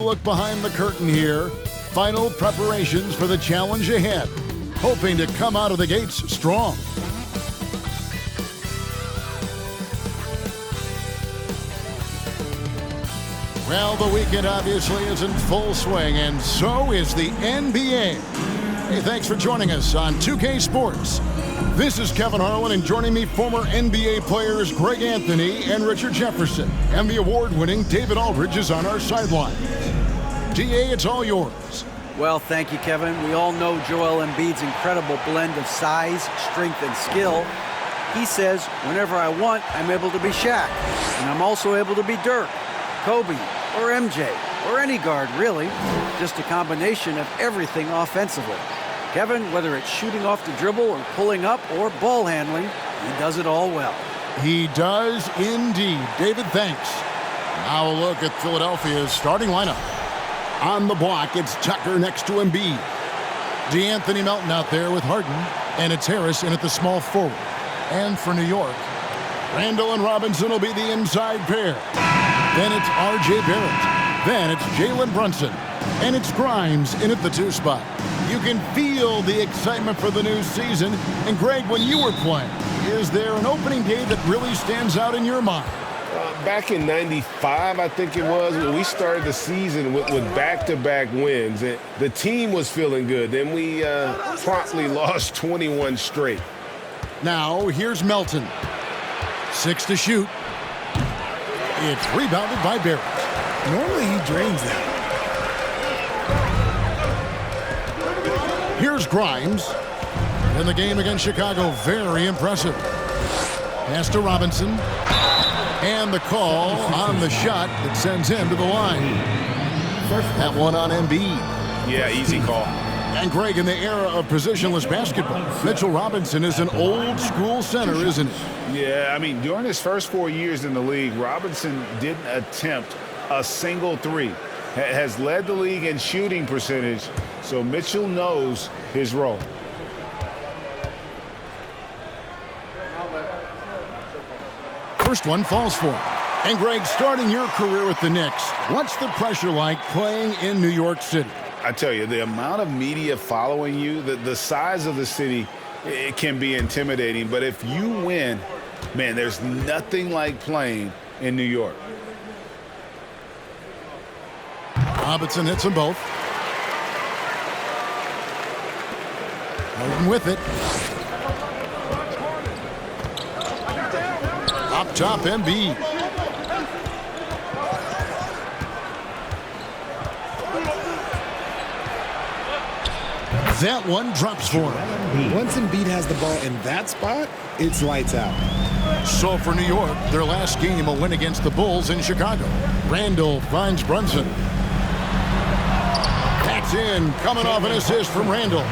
Look behind the curtain here. Final preparations for the challenge ahead. Hoping to come out of the gates strong. Well, the weekend obviously is in full swing, and so is the NBA. Hey, thanks for joining us on 2K Sports. This is Kevin Harlan, and joining me, former NBA players Greg Anthony and Richard Jefferson. And the award-winning David Aldridge is on our sideline. DA, it's all yours. Well, thank you, Kevin. We all know Joel Embiid's incredible blend of size, strength, and skill. He says, whenever I want, I'm able to be Shaq. And I'm also able to be Dirk, Kobe, or MJ, or any guard, really. Just a combination of everything offensively. Kevin, whether it's shooting off the dribble or pulling up or ball handling, he does it all well. He does indeed. David, thanks. Now a look at Philadelphia's starting lineup. On the block, it's Tucker next to Embiid. DeAnthony Melton out there with Harden, and it's Harris in at the small forward. And for New York, Randall and Robinson will be the inside pair. Then it's R.J. Barrett. Then it's Jalen Brunson. And it's Grimes in at the 2 spot. You can feel the excitement for the new season. And Greg, when you were playing, is there an opening day that really stands out in your mind? Back in '95, I think it was, when we started the season with back-to-back wins. And the team was feeling good. Then we promptly lost 21 straight. Now, here's Melton. 6 to shoot. It's rebounded by Barrett. Normally he drains that. Here's Grimes. In the game against Chicago, very impressive. Pass to Robinson. And the call on the shot that sends him to the line. That one on Embiid. Yeah, easy call. And Greg, in the era of positionless basketball, Mitchell Robinson is an old-school center, isn't he? Yeah, I mean, during his first 4 years in the league, Robinson didn't attempt a single three. Has led the league in shooting percentage, so Mitchell knows his role. First one falls for him. And Greg, starting your career with the Knicks, what's the pressure like playing in New York City? I tell you, the amount of media following you, the size of the city, it can be intimidating. But if you win, man, there's nothing like playing in New York. Robinson hits them both. Harden with it. Up top, Embiid. That one drops for him. Once Embiid has the ball in that spot, it's lights out. So for New York, their last game, a win against the Bulls in Chicago. Randall finds Brunson. That's in, coming off an assist from Randall.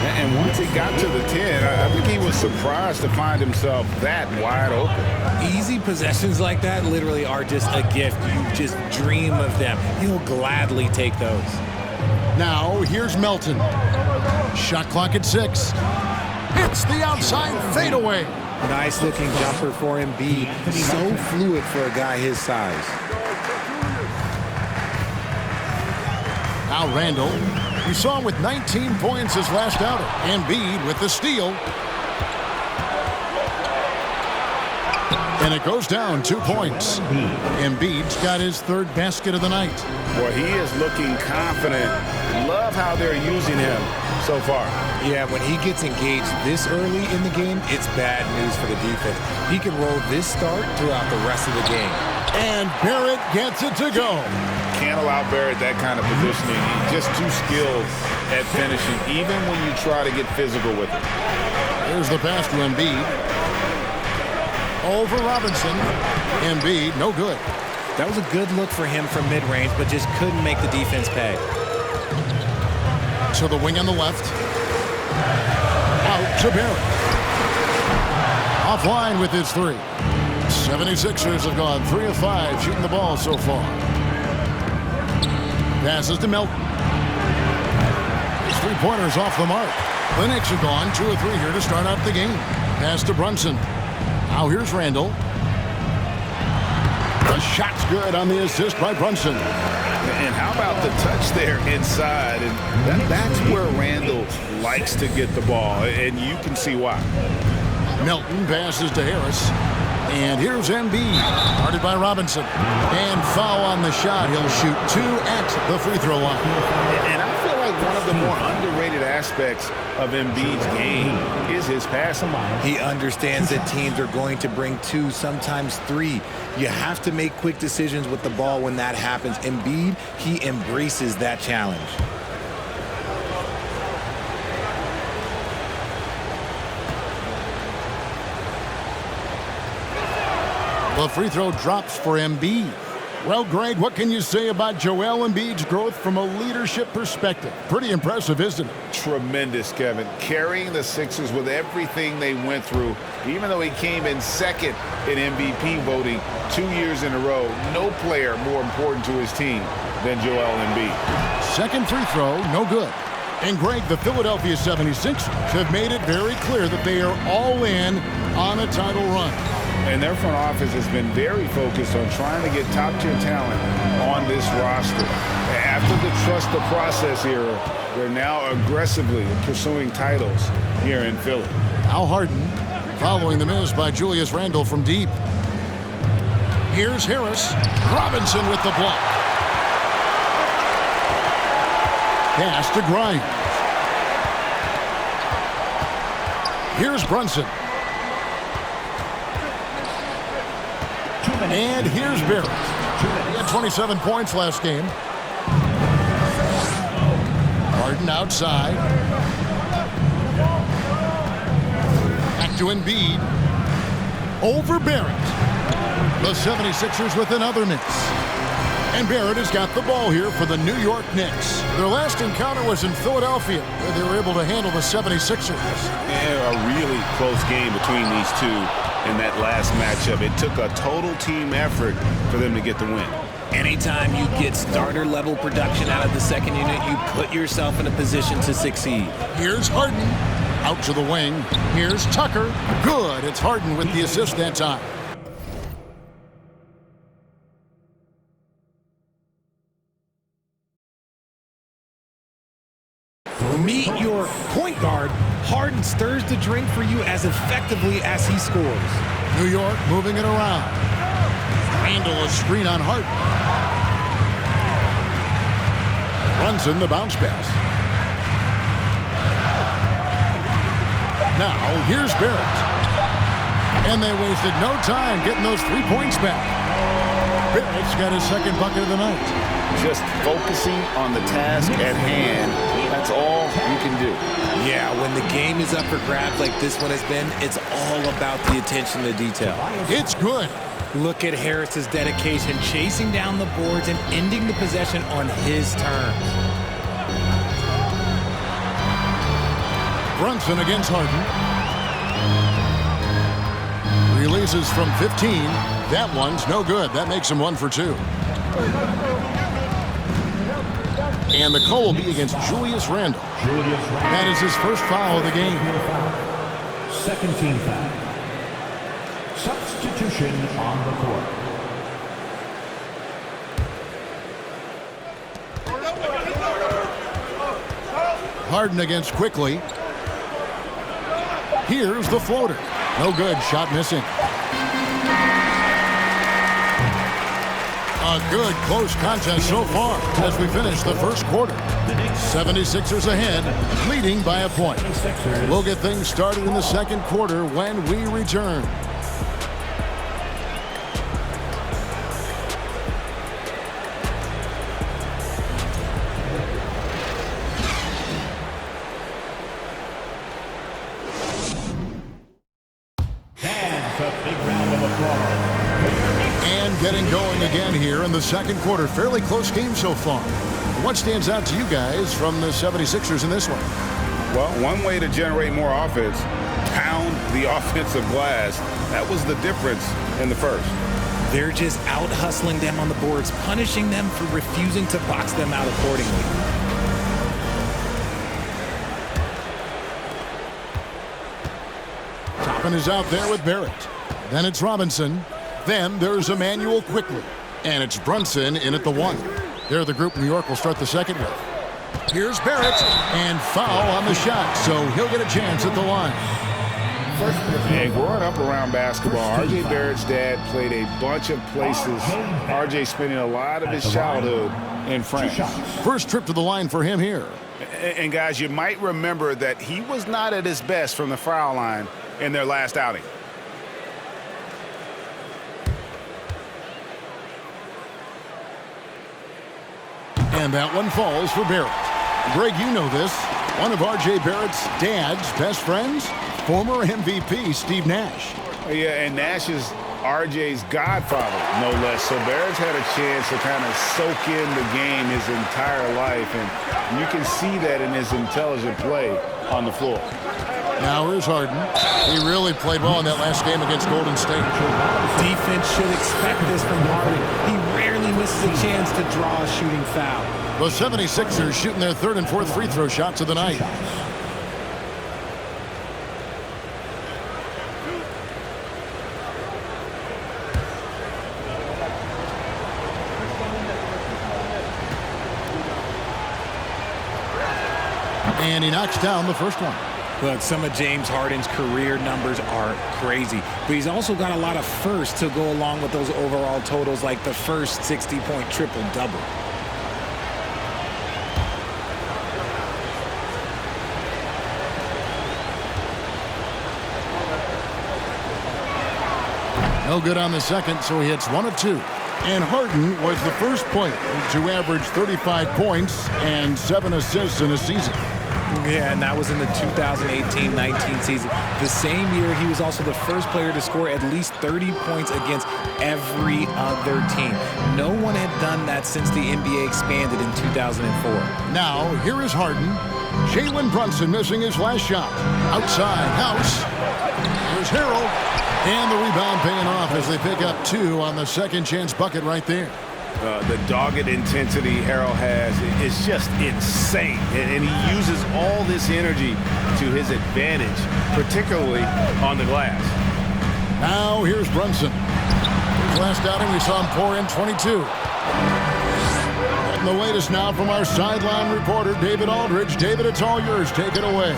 And once he got to the 10, I think he was surprised to find himself that wide open. Easy possessions like that literally are just a gift. You just dream of them. He'll gladly take those. Now, here's Melton. Shot clock at 6. Hits the outside fadeaway. Nice looking jumper for Embiid. So fluid for a guy his size. Now Randall. We saw him with 19 points his last outing. Embiid with the steal. And it goes down 2 points. Embiid's got his 3rd basket of the night. Boy, he is looking confident. Love how they're using him so far. Yeah, when he gets engaged this early in the game, it's bad news for the defense. He can roll this start throughout the rest of the game. And Barrett gets it to go. Can't allow Barrett that kind of positioning. He's just too skilled at finishing, even when you try to get physical with him. Here's the pass to Embiid. Over Robinson. Embiid, no good. That was a good look for him from mid-range, but just couldn't make the defense pay. To the wing on the left. Out to Barrett. Offline with his 3. 76ers have gone 3 of 5 shooting the ball so far. Passes to Melton. His 3-pointers off the mark. The Knicks have gone 2 of 3 here to start out the game. Pass to Brunson. Now here's Randall. The shot's good on the assist by Brunson. And how about the touch there inside, and that's where Randall likes to get the ball, and you can see why. Melton passes to Harris. And here's Embiid, guarded by Robinson. And foul on the shot. He'll shoot 2 at the free throw line. And I feel like one of the more underrated aspects of Embiid's game is his passing. He understands that teams are going to bring 2, sometimes 3. You have to make quick decisions with the ball when that happens. Embiid, he embraces that challenge. The free throw drops for Embiid. Well, Greg, what can you say about Joel Embiid's growth from a leadership perspective? Pretty impressive, isn't it? Tremendous, Kevin. Carrying the Sixers with everything they went through, even though he came in second in MVP voting 2 years in a row. No player more important to his team than Joel Embiid. Second free throw, no good. And Greg, the Philadelphia 76ers have made it very clear that they are all in on a title run. And their front office has been very focused on trying to get top-tier talent on this roster. After the trust the process era, they're now aggressively pursuing titles here in Philly. Al Harden following the miss by Julius Randle from deep. Here's Harris. Robinson with the block. Pass to Grimes. Here's Brunson. And here's Barrett. He had 27 points last game. Harden outside. Back to Embiid. Over Barrett. The 76ers with another miss. And Barrett has got the ball here for the New York Knicks. Their last encounter was in Philadelphia, where they were able to handle the 76ers. And a really close game between these two. In that last matchup, it took a total team effort for them to get the win. Anytime you get starter level production out of the second unit, you put yourself in a position to succeed. Here's Harden out to the wing. Here's Tucker. Good. It's Harden with the assist that time. Meet your point guard. Harden stirs the drink for you as effectively as he scores. New York moving it around. Randle a screen on Harden. Brunson the bounce pass. Now here's Barrett. And they wasted no time getting those 3 points back. Barrett's got his second bucket of the night. Just focusing on the task at hand. That's all you can do. Yeah, when the game is up for grabs like this one has been, it's all about the attention to detail. It's good. Look at Harris's dedication, chasing down the boards and ending the possession on his terms. Brunson against Harden. Releases from 15. That one's no good. That makes him 1 for 2. And the call will be against Julius Randle. That is his first foul of the game. Second team foul. Substitution on the court. Harden against Quickly. Here's the floater. No good. Shot missing. A good close contest so far as we finish the first quarter. 76ers ahead, leading by a point. We'll get things started in the second quarter when we return. Getting going again here in the second quarter. Fairly close game so far. What stands out to you guys from the 76ers in this one? Well, one way to generate more offense, pound the offensive glass. That was the difference in the first. They're just out hustling them on the boards, punishing them for refusing to box them out accordingly. Toppin is out there with Barrett. Then it's Robinson. Then there's Emmanuel Quickly. And it's Brunson in at the 1. They're the group New York will start the second with. Here's Barrett, and foul on the shot, so he'll get a chance at the line. And growing up around basketball, R.J. Barrett's dad played a bunch of places. R.J. spending a lot of his childhood in France. First trip to the line for him here. And guys, you might remember that he was not at his best from the foul line in their last outing. And that one falls for Barrett. Greg, you know this. One of R.J. Barrett's dad's best friends, former MVP Steve Nash. Yeah, and Nash is R.J.'s godfather, no less. So Barrett's had a chance to kind of soak in the game his entire life, and you can see that in his intelligent play on the floor. Now here's Harden. He really played well in that last game against Golden State. Defense should expect this from Harden. He rarely misses a chance to draw a shooting foul. The 76ers shooting their third and fourth free throw shots of the night. And he knocks down the first one. Look, some of James Harden's career numbers are crazy, but he's also got a lot of firsts to go along with those overall totals, like the first 60-point triple-double. No good on the second, so he hits 1 of 2. And Harden was the first player to average 35 points and 7 assists in a season. Yeah, and that was in the 2018-19 season. The same year, he was also the first player to score at least 30 points against every other team. No one had done that since the NBA expanded in 2004. Now, here is Harden. Jalen Brunson missing his last shot. Outside, House. Here's Harrell. And the rebound paying off as they pick up 2 on the second chance bucket right there. The dogged intensity Harrell has is just insane. And he uses all this energy to his advantage, particularly on the glass. Now here's Brunson. His last outing, we saw him pour in 22. And the latest now from our sideline reporter, David Aldridge. David, it's all yours. Take it away.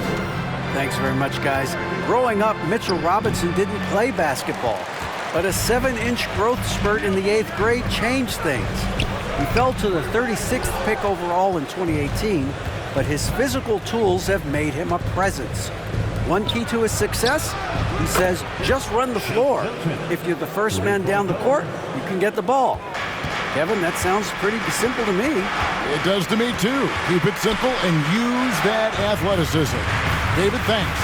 Thanks very much, guys. Growing up, Mitchell Robinson didn't play basketball, but a 7-inch growth spurt in the 8th grade changed things. He fell to the 36th pick overall in 2018, but his physical tools have made him a presence. One key to his success, he says, just run the floor. If you're the first man down the court, you can get the ball. Kevin, that sounds pretty simple to me. It does to me, too. Keep it simple and use that athleticism. David, thanks.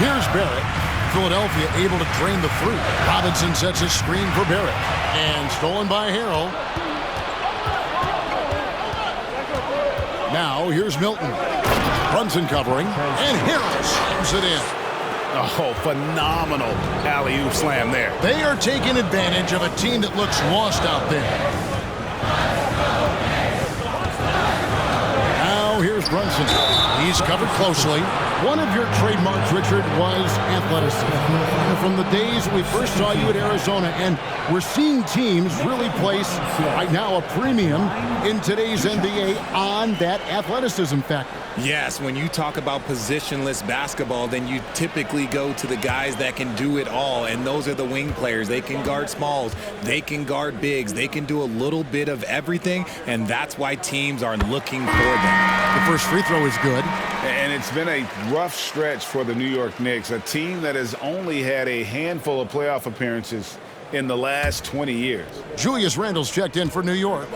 Here's Barrett. Philadelphia able to drain the 3. Robinson sets a screen for Barrett. And stolen by Harrell. Now here's Milton. Brunson covering. And Harrell slams it in. Oh, phenomenal alley-oop slam there. They are taking advantage of a team that looks lost out there. Now here's Brunson. He's covered closely. One of your trademarks, Richard, was athleticism. From the days we first saw you at Arizona, and we're seeing teams really place, right now, a premium in today's NBA on that athleticism factor. Yes, when you talk about positionless basketball, then you typically go to the guys that can do it all, and those are the wing players. They can guard smalls, they can guard bigs, they can do a little bit of everything, and that's why teams are looking for them. The first free throw is good. And it's been a rough stretch for the New York Knicks, a team that has only had a handful of playoff appearances in the last 20 years. Julius Randle's checked in for New York.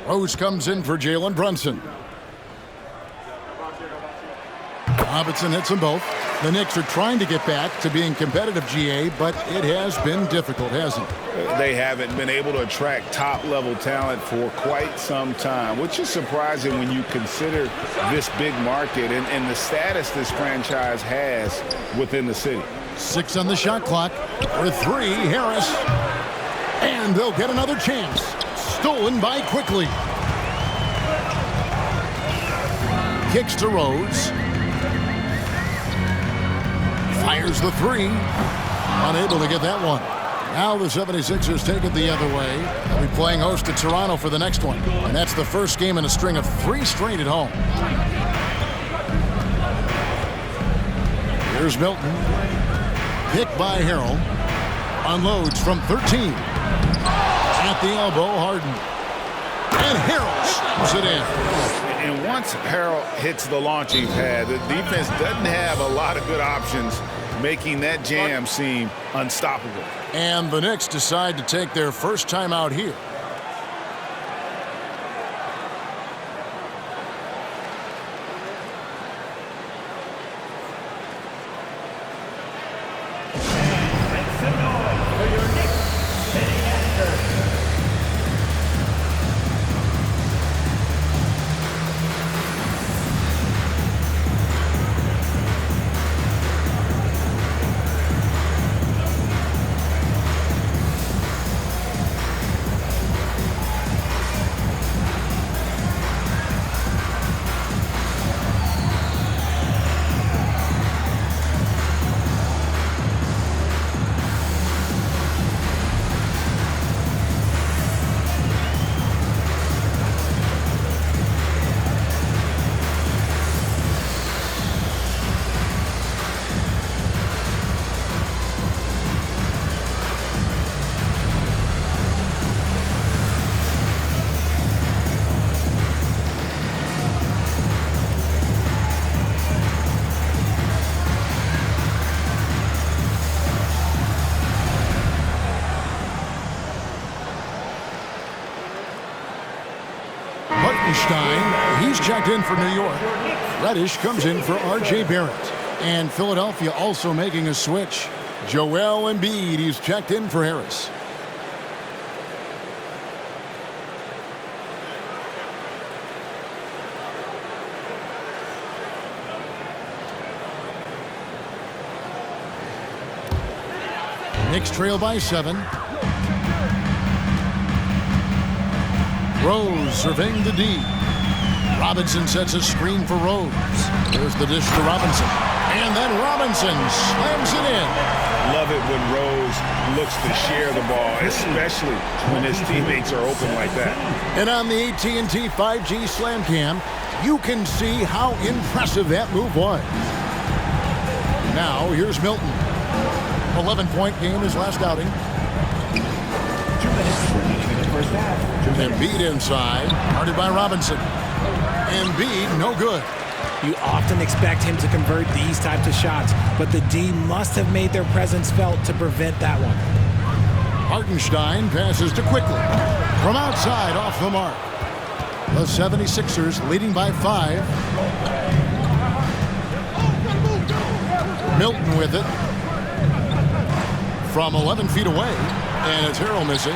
Rose comes in for Jalen Brunson. Robinson hits them both. The Knicks are trying to get back to being competitive, GA, but it has been difficult, hasn't it? They haven't been able to attract top-level talent for quite some time, which is surprising when you consider this big market and the status this franchise has within the city. 6 on the shot clock. For 3, Harris. And they'll get another chance. Stolen by Quickly. Kicks to Rose. Fires the 3. Unable to get that one. Now the 76ers take it the other way. They'll be playing host to Toronto for the next one. And that's the first game in a string of 3 straight at home. Here's Milton. Picked by Harrell. Unloads from 13. At the elbow, Harden. And Harrell slams it in. And once Harrell hits the launching pad, the defense doesn't have a lot of good options, making that jam seem unstoppable. And the Knicks decide to take their first time out here. He's checked in for New York. Reddish comes in for R.J. Barrett. And Philadelphia also making a switch. Joel Embiid, he's checked in for Harris. Knicks trail by 7. Rose surveying the D. Robinson sets a screen for Rose. There's the dish to Robinson. And then Robinson slams it in. Love it when Rose looks to share the ball, especially when his teammates are open like that. And on the AT&T 5G Slam Cam, you can see how impressive that move was. Now, here's Milton. 11-point game his last outing. 2 minutes remaining in the first half. Embiid inside, guarded by Robinson. Embiid, no good. You often expect him to convert these types of shots, but the D must have made their presence felt to prevent that one. Hartenstein passes to Quickly. From outside, off the mark. The 76ers leading by 5. Milton with it. From 11 feet away. And it's Harrell missing.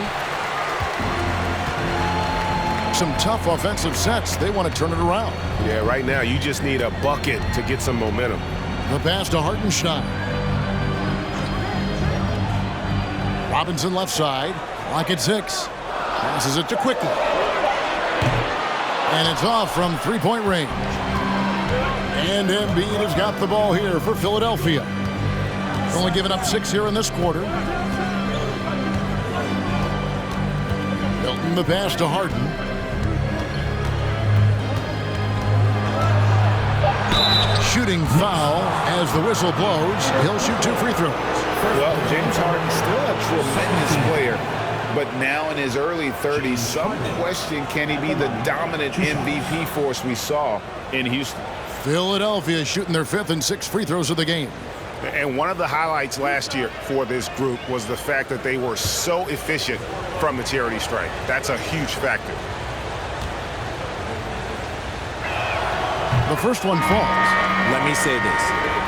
Some tough offensive sets. They want to turn it around. Yeah, right now you just need a bucket to get some momentum. The pass to Hartenstein. Robinson left side. Clock at 6. Passes it to Quickly. And it's off from 3-point range. And Embiid has got the ball here for Philadelphia. Only given up 6 here in this quarter. Milton the pass to Harden. Shooting foul as the whistle blows. He'll shoot 2 free throws. Well, James Harden still a tremendous player, but now in his early 30s, some question, can he be the dominant MVP force we saw in Houston? Philadelphia shooting their 5th and 6th free throws of the game. And one of the highlights last year for this group was the fact that they were so efficient from the charity stripe. That's a huge factor. The first one falls. Let me say this.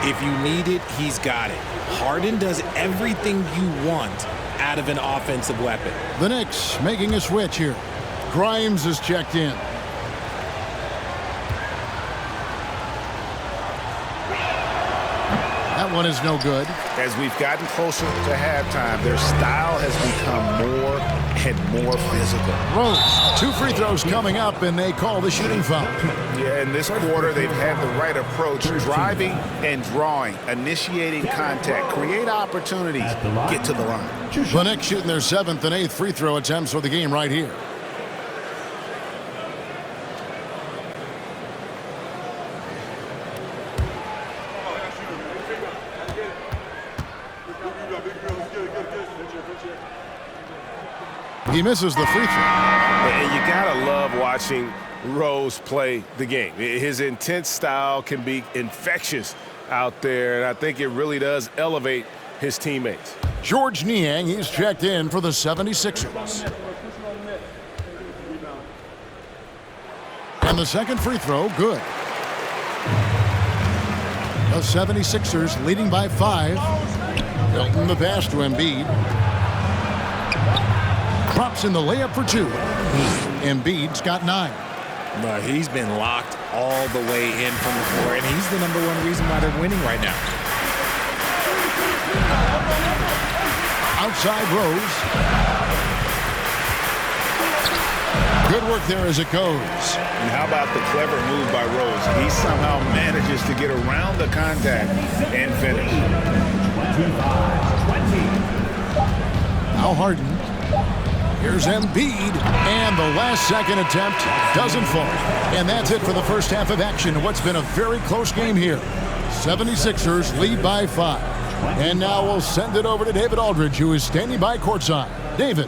If you need it, he's got it. Harden does everything you want out of an offensive weapon. The Knicks making a switch here. Grimes is checked in. That one is no good. As we've gotten closer to halftime, their style has become more and more physical. Rose, 2 free throws coming up, and they call the shooting foul. Yeah, in this quarter, they've had the right approach, driving and drawing, initiating contact, create opportunities, get to the line. The Knicks shooting their 7th and 8th free throw attempts for the game right here. He misses the free throw. And you gotta love watching Rose play the game. His intense style can be infectious out there, and I think it really does elevate his teammates. George Niang, he's checked in for the 76ers. And the second free throw, good. The 76ers leading by 5. Hilton the pass to Embiid. Drops in the layup for 2. Embiid's got 9. But he's been locked all the way in from the floor, and he's the #1 reason why they're winning right now. Outside Rose. Good work there as it goes. And how about the clever move by Rose? He somehow manages to get around the contact and finish. Now Harden. Here's Embiid, and the last-second attempt doesn't fall. And that's it for the first half of action. What's been a very close game here. 76ers lead by 5. And now we'll send it over to David Aldridge, who is standing by courtside. David.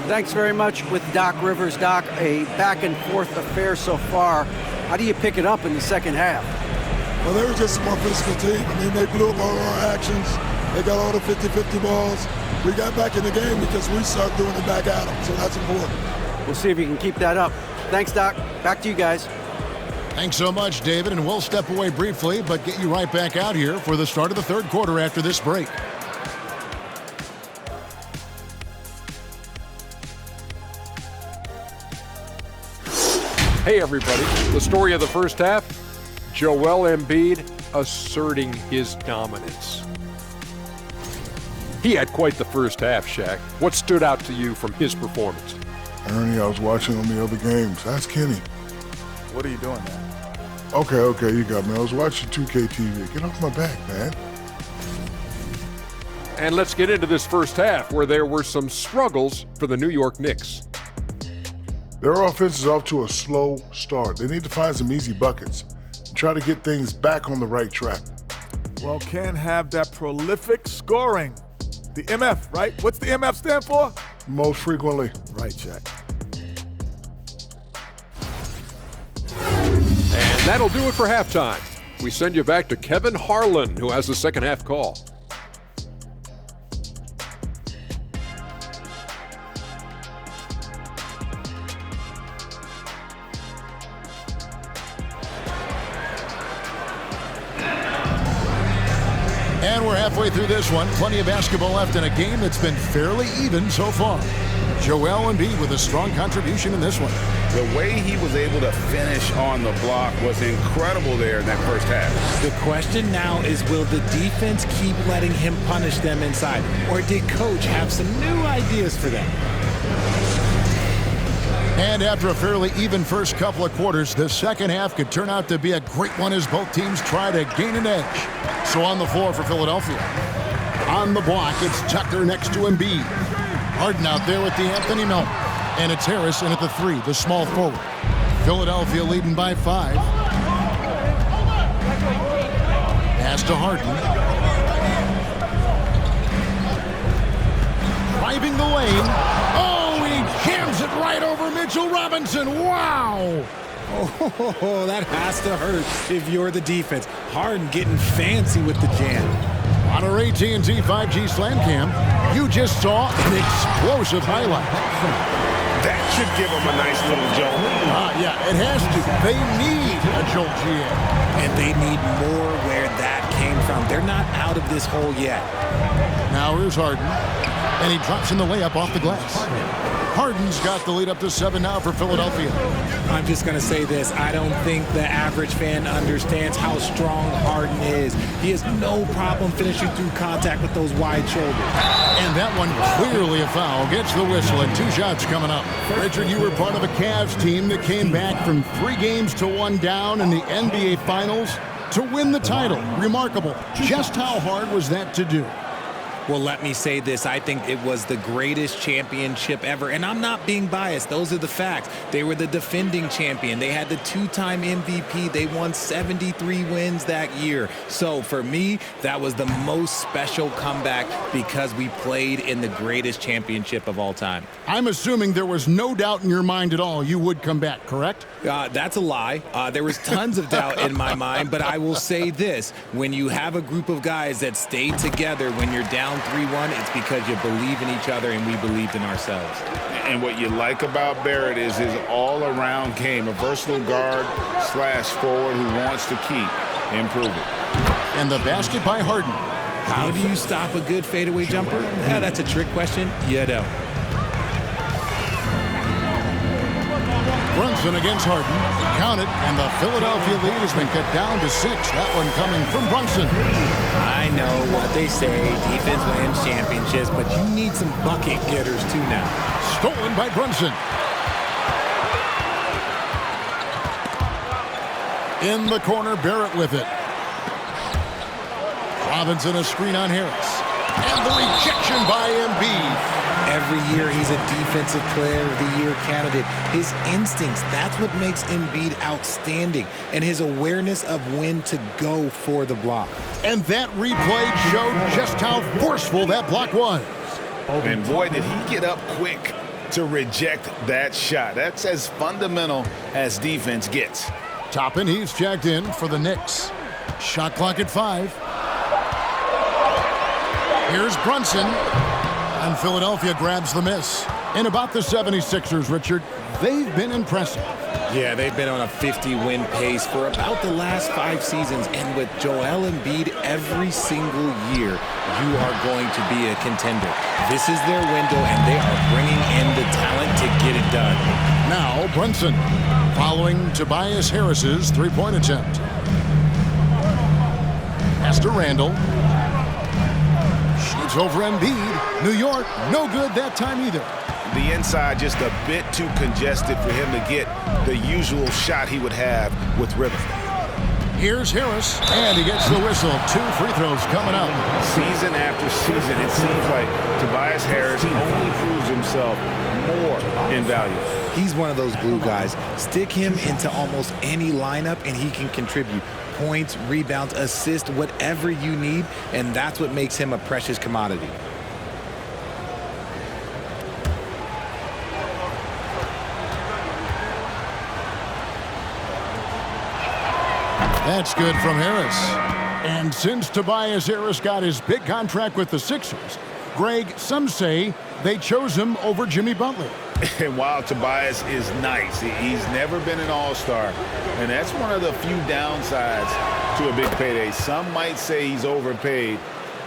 Thanks very much with Doc Rivers. Doc, a back-and-forth affair so far. How do you pick it up in the second half? Well, they were just a more physical team. I mean, they blew up all our actions. They got all the 50-50 balls. We got back in the game because we started doing it back at them, so that's important. We'll see if you can keep that up. Thanks, Doc. Back to you guys. Thanks so much, David, and we'll step away briefly, but get you right back out here for the start of the third quarter after this break. Hey, everybody. The story of the first half, Joel Embiid asserting his dominance. He had quite the first half, Shaq. What stood out to you from his performance? Ernie, I was watching on the other games. Ask Kenny. What are you doing there? Okay, you got me. I was watching 2K TV. Get off my back, man. And let's get into this first half where there were some struggles for the New York Knicks. Their offense is off to a slow start. They need to find some easy buckets and try to get things back on the right track. Well, can't have that prolific scoring. The MF, right? What's the MF stand for? Most frequently. Right, Jack. And that'll do it for halftime. We send you back to Kevin Harlan, who has the second half call. And we're halfway through this one. Plenty of basketball left in a game that's been fairly even so far. Joel Embiid with a strong contribution in this one. The way he was able to finish on the block was incredible there in that first half. The question now is, will the defense keep letting him punish them inside? Or did Coach have some new ideas for them? And after a fairly even first couple of quarters, the second half could turn out to be a great one as both teams try to gain an edge. So on the floor for Philadelphia. On the block, it's Tucker next to Embiid. Harden out there with the Anthony Melton. And it's Harris in at the 3, the small forward. Philadelphia leading by 5. Pass to Harden. Driving the lane. Oh, he jams it right over Mitchell Robinson. Wow! Oh, that has to hurt if you're the defense. Harden getting fancy with the jam. On our AT&T 5G Slam Cam, you just saw an explosive highlight. That should give them a nice little jolt. Yeah, it has to. They need a jolt, GA. And they need more where that came from. They're not out of this hole yet. Now here's Harden, and he drops in the layup off the glass. Harden's got the lead up to 7 now for Philadelphia. I'm just going to say this. I don't think the average fan understands how strong Harden is. He has no problem finishing through contact with those wide shoulders. And that one clearly a foul. Gets the whistle and 2 shots coming up. Richard, you were part of a Cavs team that came back from 3 games to 1 down in the NBA Finals to win the title. Remarkable. Just how hard was that to do? Well, let me say this. I think it was the greatest championship ever. And I'm not being biased. Those are the facts. They were the defending champion. They had the 2-time MVP. They won 73 wins that year. So for me, that was the most special comeback because we played in the greatest championship of all time. I'm assuming there was no doubt in your mind at all you would come back, correct? That's a lie. There was tons of doubt in my mind, but I will say this. When you have a group of guys that stay together when you're down 3-1, it's because you believe in each other and we believed in ourselves. And what you like about Barrett is his all-around game, a versatile guard/forward who wants to keep improving. And the basket by Harden. How do you stop a good fadeaway jumper? Yeah, that's a trick question. You don't. Brunson against Harden. Count it, and the Philadelphia lead has been cut down to 6. That one coming from Brunson. I know what they say, defense wins championships, but you need some bucket getters too now. Stolen by Brunson. In the corner, Barrett with it. Robinson a screen on Harris. And the rejection by Embiid. Every year he's a defensive player of the year candidate. His instincts, that's what makes Embiid outstanding. And his awareness of when to go for the block. And that replay showed just how forceful that block was. And boy, did he get up quick to reject that shot. That's as fundamental as defense gets. Toppin, he's checked in for the Knicks. Shot clock at 5. Here's Brunson. And Philadelphia grabs the miss. And about the 76ers, Richard, they've been impressive. Yeah, they've been on a 50-win pace for about the last 5 seasons. And with Joel Embiid every single year, you are going to be a contender. This is their window, and they are bringing in the talent to get it done. Now, Brunson, following Tobias Harris's 3-point attempt. Pass to Randall. Shoots over Embiid. New York, no good that time either. The inside just a bit too congested for him to get the usual shot he would have with rhythm. Here's Harris, and he gets the whistle. 2 free throws coming up. Season after season, it seems like Tobias Harris only proves himself more invaluable. He's one of those glue guys. Stick him into almost any lineup, and he can contribute. Points, rebounds, assists, whatever you need, and that's what makes him a precious commodity. That's good from Harris. And since Tobias Harris got his big contract with the Sixers, Greg, some say they chose him over Jimmy Butler. And while Tobias is nice, he's never been an all-star. And that's one of the few downsides to a big payday. Some might say he's overpaid.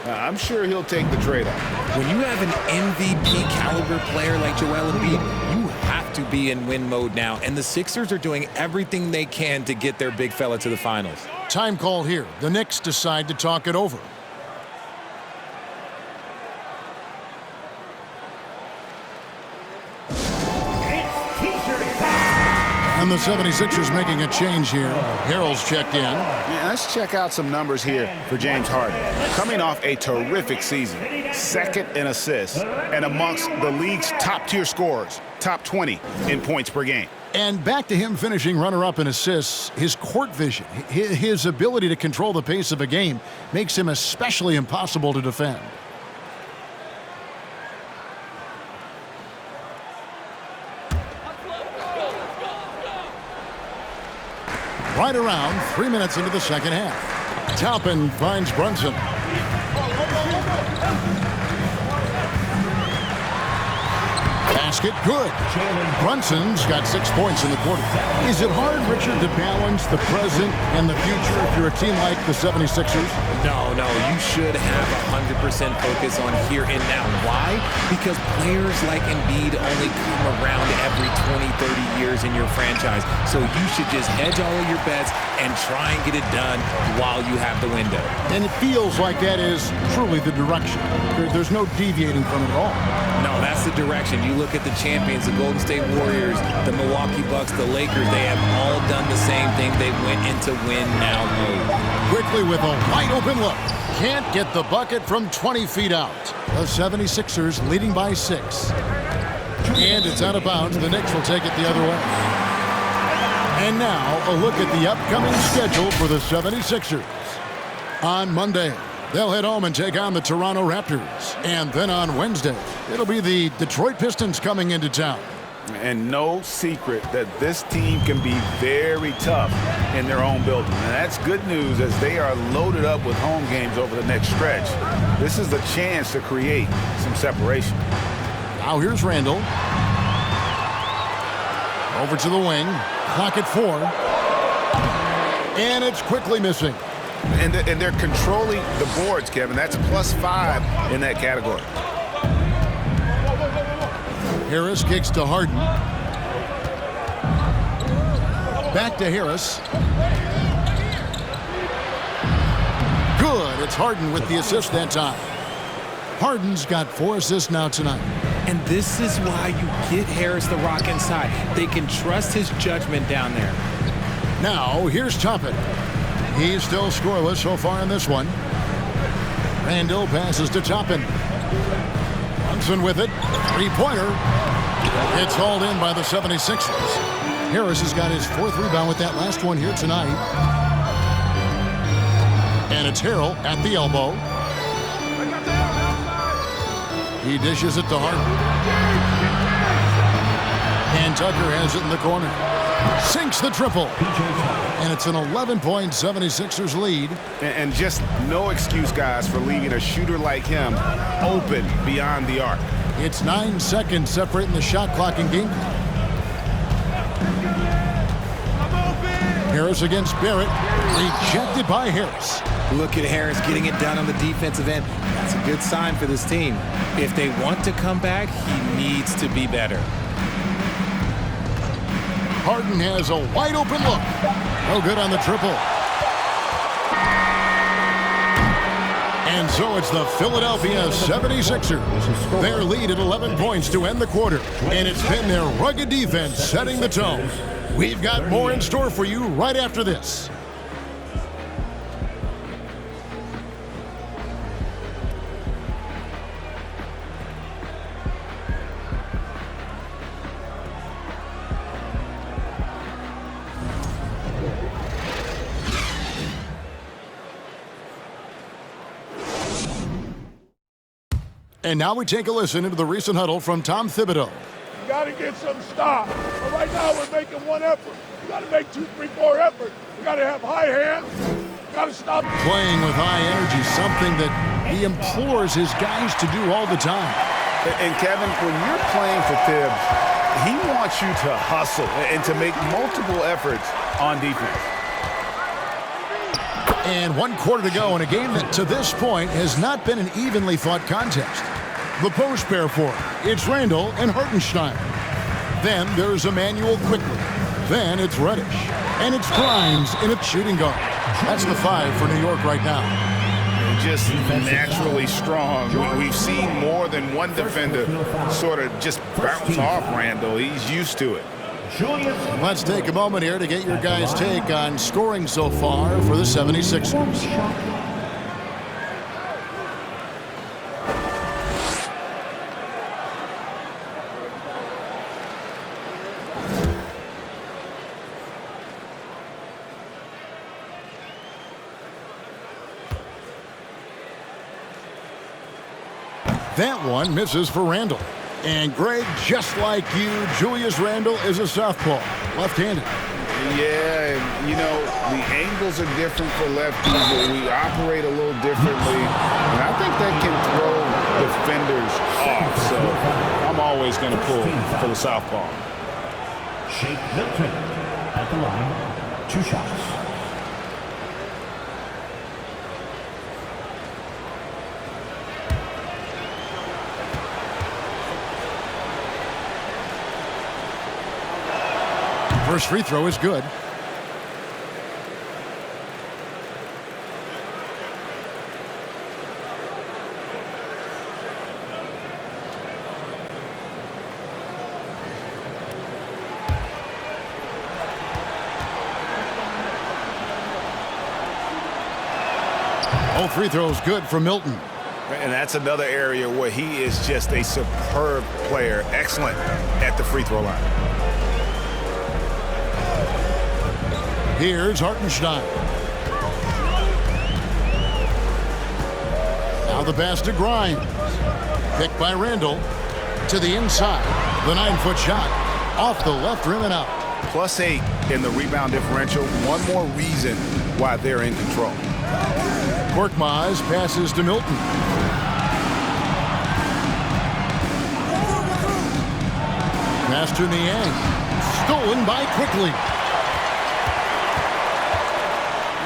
I'm sure he'll take the trade-off. When you have an MVP caliber player like Joel Embiid, you have to be in win mode now. And the Sixers are doing everything they can to get their big fella to the finals. Time call here. The Knicks decide to talk it over. And the 76ers making a change here. Harrell's checked in. Yeah, let's check out some numbers here for James Harden. Coming off a terrific season, 2nd in assists, and amongst the league's top-tier scorers, top 20 in points per game. And back to him finishing runner-up in assists, his court vision, his ability to control the pace of a game makes him especially impossible to defend. Right around 3 minutes into the second half. Toppin finds Brunson. basket, good. Brunson's got 6 points in the quarter. Is it hard, Richard, to balance the present and the future if you're a team like the 76ers? No, you should have 100% focus on here and now. Why? Because players like Embiid only come around every 20, 30 years in your franchise. So you should just hedge all of your bets and try and get it done while you have the window. And it feels like that is truly the direction. There's no deviating from it at all. No, that's the direction. You look at the champions, the Golden State Warriors, the Milwaukee Bucks, the Lakers, they have all done the same thing. They went into win-now mode. Quickly with a wide-open look. Can't get the bucket from 20 feet out. The 76ers leading by 6. And it's out of bounds. The Knicks will take it the other way. And now a look at the upcoming schedule for the 76ers. On Monday, they'll head home and take on the Toronto Raptors. And then on Wednesday, it'll be the Detroit Pistons coming into town. And no secret that this team can be very tough in their own building. And that's good news as they are loaded up with home games over the next stretch. This is the chance to create some separation. Now here's Randall. Over to the wing. Clock at 4. And it's quickly missing. And they're controlling the boards, Kevin. That's +5 in that category. Harris kicks to Harden. Back to Harris. Good. It's Harden with the assist that time. Harden's got 4 assists now tonight. And this is why you get Harris the rock inside. They can trust his judgment down there. Now, here's Toppin. He's still scoreless so far in this one. Randall passes to Toppin. Brunson with it. Three-pointer. It's hauled in by the 76ers. Harris has got his 4th rebound with that last one here tonight. And it's Harrell at the elbow. He dishes it to Harden. And Tucker has it in the corner. Sinks the triple. And it's an 11-point 76ers lead. And just no excuse, guys, for leaving a shooter like him open beyond the arc. It's 9 seconds separating the shot clock and game clock. Harris against Barrett. Rejected by Harris. Look at Harris getting it done on the defensive end. That's a good sign for this team. If they want to come back, he needs to be better. Harden has a wide open look. No good on the triple. And so it's the Philadelphia 76ers. Their lead at 11 points to end the quarter. And it's been their rugged defense setting the tone. We've got more in store for you right after this. And now we take a listen into the recent huddle from Tom Thibodeau. You got to get some stop. But right now we're making one effort. You got to make 2, 3, 4 efforts. You got to have high hands. You got to stop. Playing with high energy, something that he implores his guys to do all the time. And Kevin, when you're playing for Tibbs, he wants you to hustle and to make multiple efforts on defense. And 1 quarter to go in a game that to this point has not been an evenly fought contest. The post pair for it. It's Randall and Hartenstein. Then there's Emmanuel quickly. Then it's Reddish. And it's Grimes in its shooting guard. That's the 5 for New York right now. Just naturally strong. We've seen more than one defender sort of just bounce off Randall. He's used to it. Let's take a moment here to get your guys' take on scoring so far for the 76ers. That one misses for Randall. And Greg, just like you, Julius Randle is a southpaw, left-handed. Yeah, and, you know, the angles are different for lefties. We operate a little differently, and I think that can throw defenders off. So I'm always going to pull for the southpaw. Shake Milton at the line, 2 shots. First free throw is good. All free throws good for Milton. And that's another area where he is just a superb player. Excellent at the free throw line. Here's Hartenstein. Now the pass to Grimes. Picked by Randall. To the inside. The 9-foot shot. Off the left rim and out. +8 in the rebound differential. One more reason why they're in control. Korkmaz passes to Milton. Pass to Niang. Stolen by Quickly.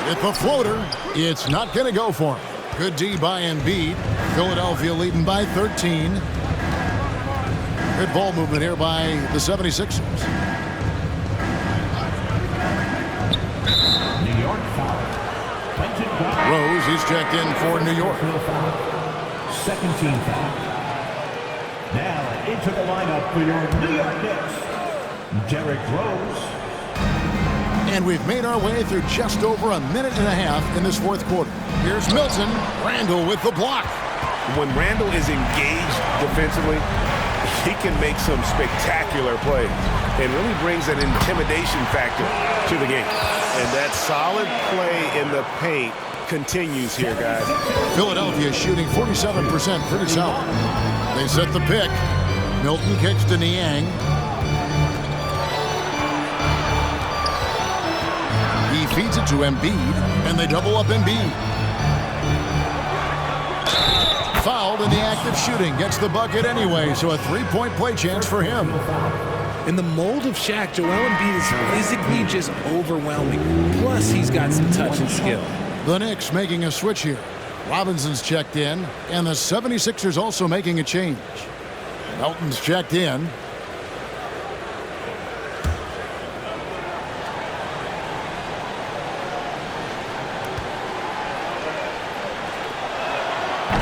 With the floater, it's not going to go for him. Good D by Embiid. Philadelphia leading by 13. Good ball movement here by the 76ers. New York foul. Rose, he's checked in for New York. Second team foul. Now into the lineup for your New York Knicks, Derrick Rose. And we've made our way through just over a minute and a half in this fourth quarter. Here's Milton. Randall with the block. When Randall is engaged defensively, he can make some spectacular plays and really brings an intimidation factor to the game. And that solid play in the paint continues here, guys. Philadelphia shooting 47%, pretty solid. They set the pick. Milton kicks to Niang. He feeds it to Embiid, and they double up Embiid. Fouled in the act of shooting. Gets the bucket anyway, so a three-point play chance for him. In the mold of Shaq, Joel Embiid is physically just overwhelming. Plus, he's got some touch and skill. The Knicks making a switch here. Robinson's checked in, and the 76ers also making a change. Melton's checked in.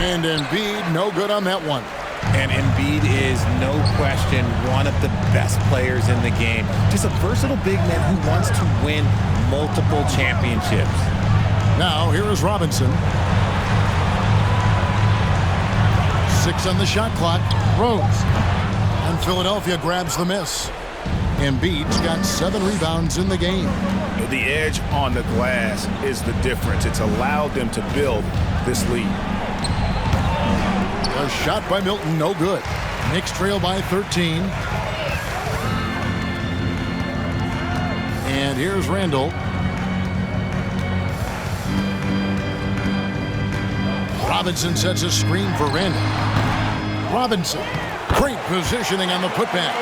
And Embiid, no good on that one. And Embiid is, no question, one of the best players in the game. Just a versatile big man who wants to win multiple championships. Now, here is Robinson. 6 on the shot clock. Rose. And Philadelphia grabs the miss. Embiid's got 7 rebounds in the game. The edge on the glass is the difference. It's allowed them to build this lead. A shot by Milton, no good. Knicks trail by 13. And here's Randall. Robinson sets a screen for Randall. Robinson, great positioning on the putback.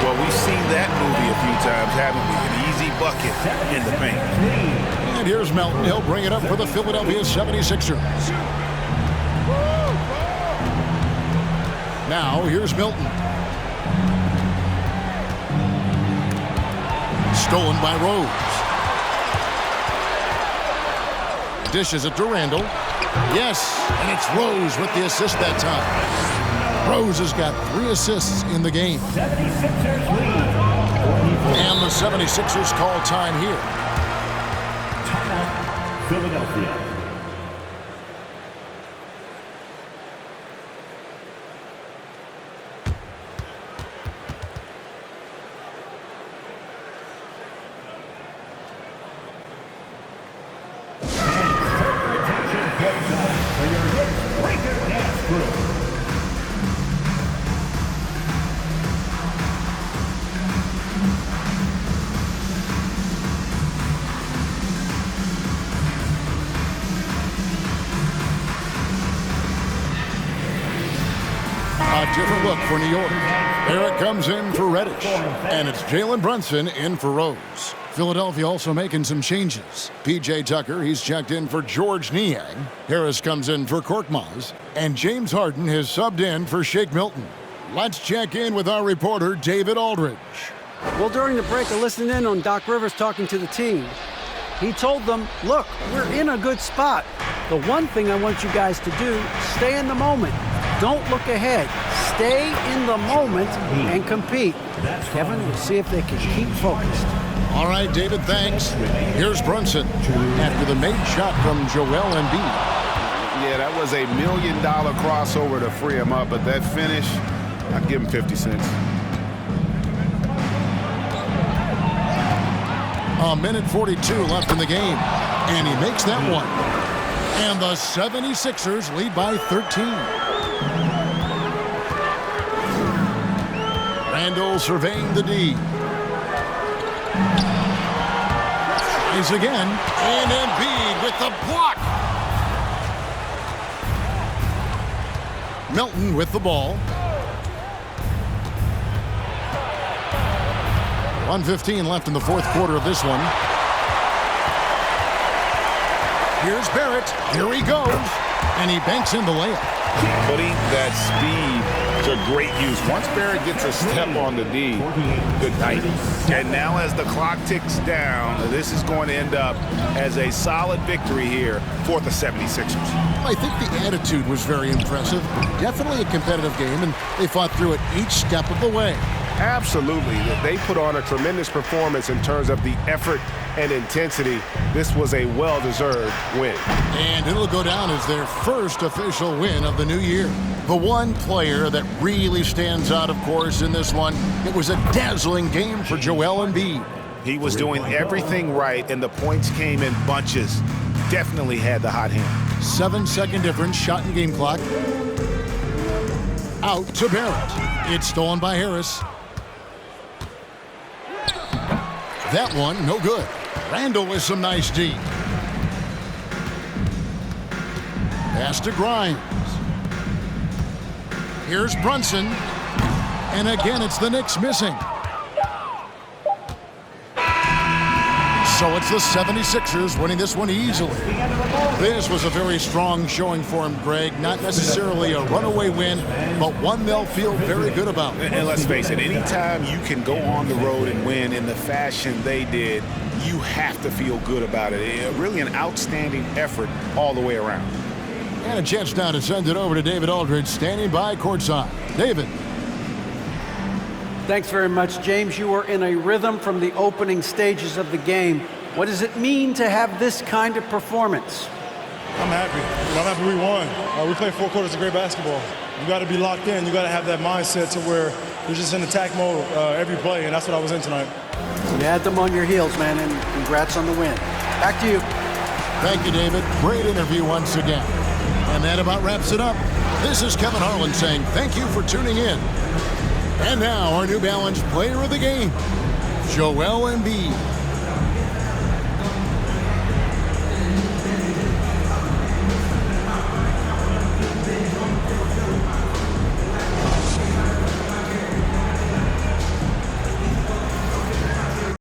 Well, we've seen that movie a few times, haven't we? An easy bucket in the paint. And here's Melton. He'll bring it up for the Philadelphia 76ers. Now, here's Milton. Stolen by Rose. Dishes it to Randall. Yes, and it's Rose with the assist that time. Rose has got 3 assists in the game. And the 76ers call time here. Timeout, Philadelphia. A different look for New York. Barrett comes in for Reddish, and it's Jalen Brunson in for Rose. Philadelphia also making some changes. P.J. Tucker, he's checked in for George Niang. Harris comes in for Korkmaz, and James Harden has subbed in for Shake Milton. Let's check in with our reporter, David Aldridge. Well, during the break, I listened in on Doc Rivers talking to the team. He told them, look, we're in a good spot. The one thing I want you guys to do, stay in the moment. Don't look ahead. Stay in the moment and compete. Kevin, we'll see if they can keep focused. All right, David, thanks. Here's Brunson after the made shot from Joel Embiid. Yeah, that was $1 million crossover to free him up, but that finish, I'd give him 50 cents. A minute 42 left in the game, and he makes that one. And the 76ers lead by 13. Randall surveying the D. Tries again, and Embiid with the block. Milton with the ball. 1:15 left in the fourth quarter of this one. Here's Barrett. Here he goes. And he banks in the layup. Putting that speed to great use. Once Barrett gets a step on the D, good night. And now as the clock ticks down, this is going to end up as a solid victory here for the 76ers. I think the attitude was very impressive. Definitely a competitive game, and they fought through it each step of the way. Absolutely. They put on a tremendous performance in terms of the effort and intensity. This was a well-deserved win. And it'll go down as their first official win of the new year. The one player that really stands out, of course, in this one, it was a dazzling game for Joel Embiid. He was doing everything right, and the points came in bunches. Definitely had the hot hand. 7-second difference, shot and game clock. Out to Barrett. It's stolen by Harris. That one, no good. Randall with some nice D. Pass to Grimes. Here's Brunson. And again, it's the Knicks missing. So it's the 76ers winning this one easily. This was a very strong showing for him, Greg. Not necessarily a runaway win, but one they'll feel very good about. And let's face it, anytime you can go on the road and win in the fashion they did, you have to feel good about it. Really an outstanding effort all the way around. And a chance now to send it over to David Aldridge, standing by courtside. David. Thanks very much, James. You were in a rhythm from the opening stages of the game. What does it mean to have this kind of performance? I'm happy. I'm happy we won. We played 4 quarters of great basketball. You got to be locked in. You got to have that mindset to where you're just in attack mode every play, and that's what I was in tonight. You had them on your heels, man, and congrats on the win. Back to you. Thank you, David. Great interview once again. And that about wraps it up. This is Kevin Harlan saying thank you for tuning in. And now our New Balance player of the game, Joel Embiid.